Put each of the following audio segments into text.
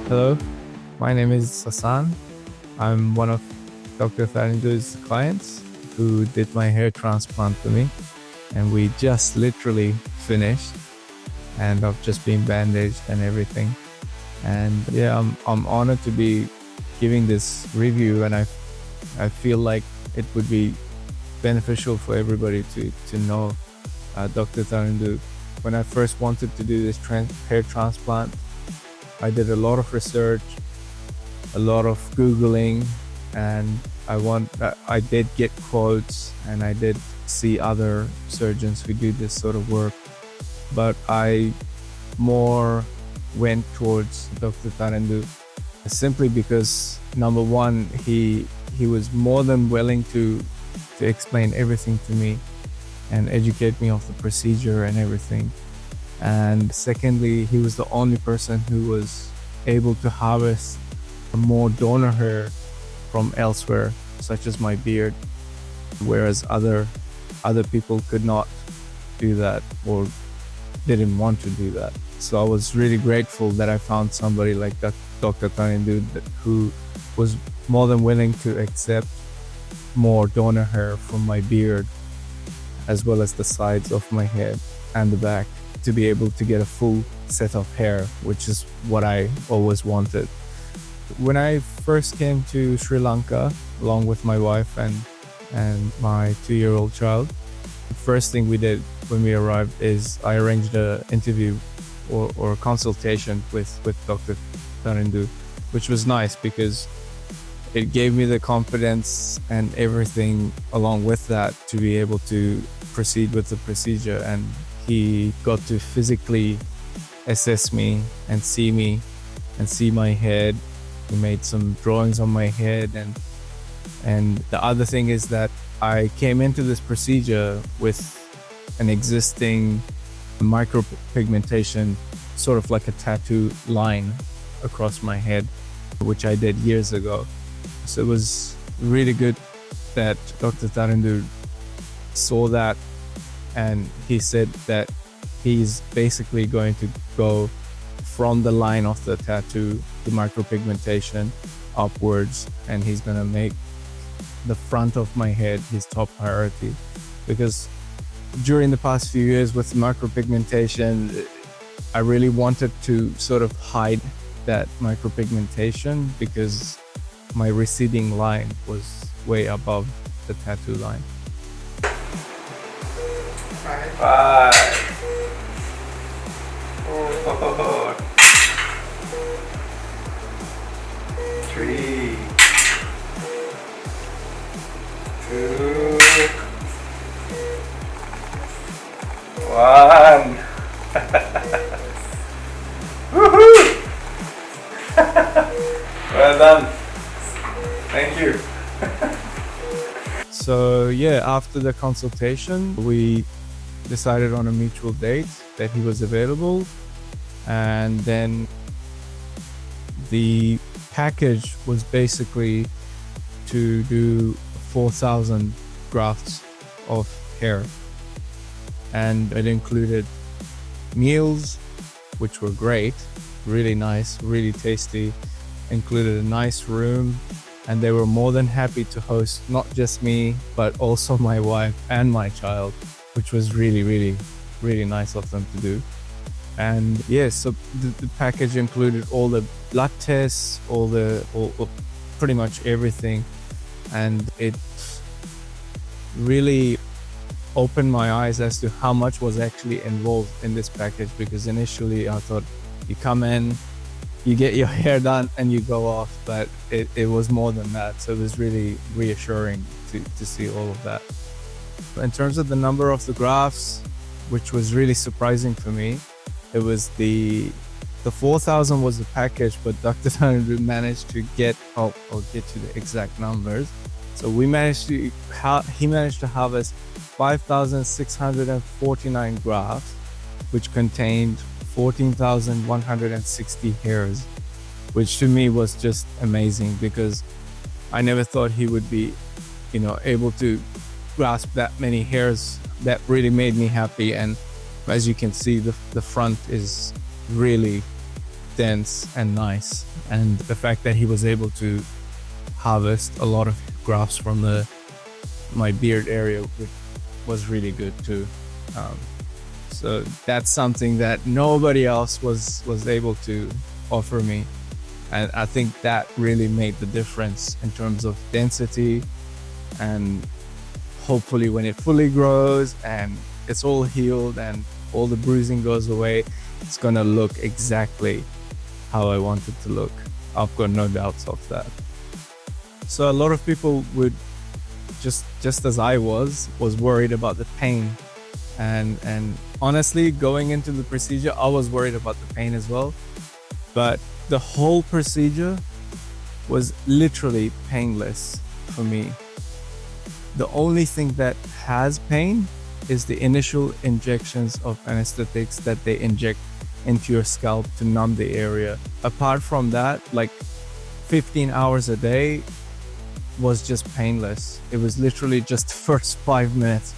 Hello, my name is Hassan. I'm one of Dr. Tharindu's clients who did my hair transplant to me, and we just literally finished, and I've just been bandaged and everything. And yeah, I'm honored to be giving this review, and I feel like it would be beneficial for everybody to know Dr. Tharindu. When I first wanted to do this hair transplant, I did a lot of research, a lot of Googling, and I did get quotes, and I did see other surgeons who do this sort of work, but I more went towards Dr. Tarendu simply because, number one, he was more than willing to explain everything to me and educate me of the procedure and everything. And secondly, he was the only person who was able to harvest more donor hair from elsewhere, such as my beard, whereas other people could not do that or didn't want to do that. So I was really grateful that I found somebody like Dr. Tanindu who was more than willing to accept more donor hair from my beard, as well as the sides of my head and the back, to be able to get a full set of hair, which is what I always wanted. When I first came to Sri Lanka, along with my wife and my 2-year-old child, the first thing we did when we arrived is I arranged an interview or a consultation with Dr. Tarindu, which was nice because it gave me the confidence and everything along with that to be able to proceed with the procedure. And he got to physically assess me and see my head. He made some drawings on my head, and the other thing is that I came into this procedure with an existing micropigmentation, sort of like a tattoo line across my head, which I did years ago. So it was really good that Dr. Tarindu saw that, and he said that he's basically going to go from the line of the tattoo, the micropigmentation, upwards, and he's going to make the front of my head his top priority. Because during the past few years with micropigmentation, I really wanted to sort of hide that micropigmentation because my receding line was way above the tattoo line. 5, 4, 3, 2, 1. Woohoo! Well done. Thank you. So yeah, after the consultation, we decided on a mutual date that he was available, and then the package was basically to do 4,000 grafts of hair, and it included meals, which were great, really nice, really tasty, included a nice room, and they were more than happy to host not just me but also my wife and my child, which was really nice of them to do. And yeah, so the package included all the blood tests, all pretty much everything, and it really opened my eyes as to how much was actually involved in this package. Because initially I thought you come in, you get your hair done and you go off, but it was more than that. So it was really reassuring to see all of that. In terms of the number of the grafts, which was really surprising for me, it was the 4,000 was the package, but Dr. Tarindu managed to get, I'll get you the exact numbers. So he managed to harvest 5,649 grafts, which contained 14,160 hairs, which to me was just amazing because I never thought he would be, able to grasp that many hairs. That really made me happy. And as you can see, the front is really dense and nice. And the fact that he was able to harvest a lot of grafts from my beard area was really good too. So that's something that nobody else was able to offer me. And I think that really made the difference in terms of density, and hopefully when it fully grows and it's all healed and all the bruising goes away, it's gonna look exactly how I want it to look. I've got no doubts of that. So a lot of people would, just as I was worried about the pain. And honestly, going into the procedure, I was worried about the pain as well. But the whole procedure was literally painless for me. The only thing that has pain is the initial injections of anesthetics that they inject into your scalp to numb the area. Apart from that, like 15 hours a day was just painless. It was literally just the first 5 minutes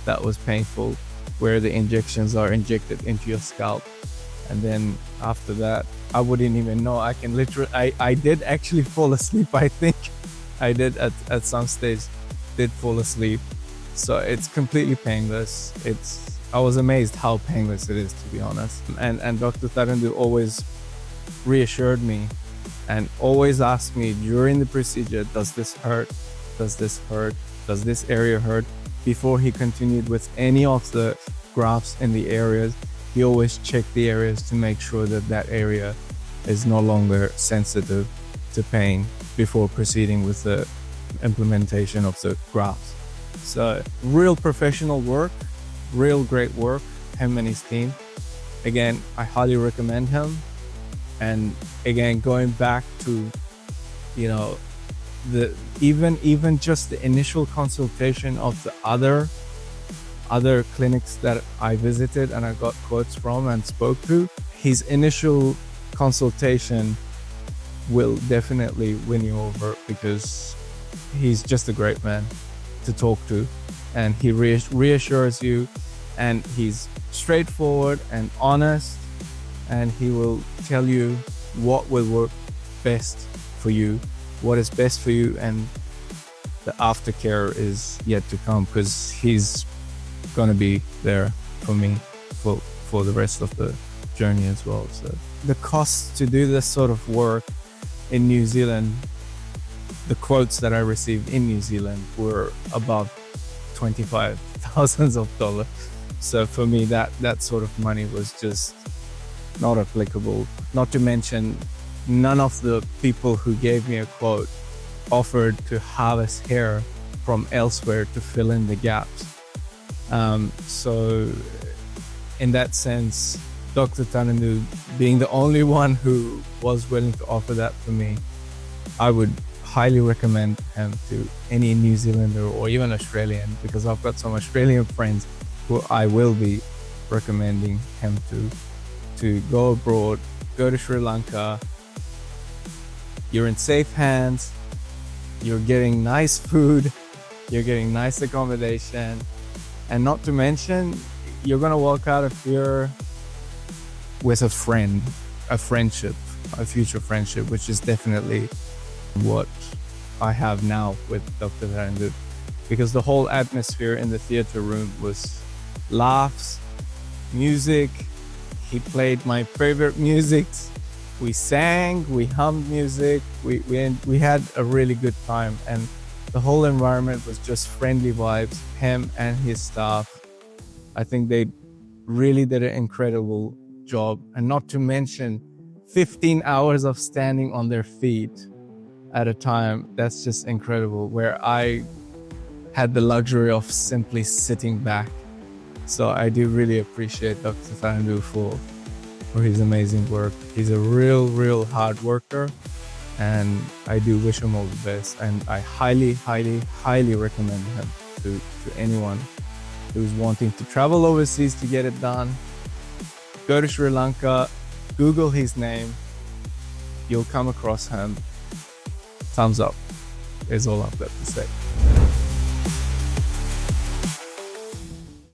that was painful, where the injections are injected into your scalp. And then after that, I wouldn't even know. I did actually fall asleep. I think I did at some stage did fall asleep. So it's completely painless. I was amazed how painless it is, to be honest. And Dr. Tarandu always reassured me and always asked me during the procedure, does this hurt? Does this hurt? Does this area hurt? Before he continued with any of the grafts in the areas, he always checked the areas to make sure that that area is no longer sensitive to pain before proceeding with the implementation of the grafts. So real professional work, real great work, him and his team. Again, I highly recommend him. And again, going back to, you know, even just the initial consultation of the other clinics that I visited and I got quotes from and spoke to, his initial consultation will definitely win you over, because he's just a great man to talk to, and he reassures you, and he's straightforward and honest, and he will tell you what will work best for you, what is best for you, and the aftercare is yet to come, because he's gonna be there for me for the rest of the journey as well. So the costs to do this sort of work in New Zealand, the quotes that I received in New Zealand were above $25,000. So for me, that sort of money was just not applicable. Not to mention, none of the people who gave me a quote offered to harvest hair from elsewhere to fill in the gaps. So in that sense, Dr. Tarandu being the only one who was willing to offer that for me, I would highly recommend him to any New Zealander or even Australian, because I've got some Australian friends who I will be recommending him to go abroad, go to Sri Lanka. You're in safe hands, you're getting nice food, you're getting nice accommodation, and not to mention, you're gonna walk out of here with a friend, a friendship, a future friendship, which is definitely what I have now with Dr. Tarandu, because the whole atmosphere in the theater room was laughs, music. He played my favorite music. We sang, we hummed music. We had a really good time, and the whole environment was just friendly vibes. Him and his staff, I think they really did an incredible job. And not to mention 15 hours of standing on their feet at a time. That's just incredible, where I had the luxury of simply sitting back. So I do really appreciate Dr. Tarandu for his amazing work. He's a real hard worker, and I do wish him all the best. And I highly recommend him to anyone who's wanting to travel overseas to get it done. Go to Sri Lanka, Google his name, you'll come across him. Thumbs up is all I've got to say.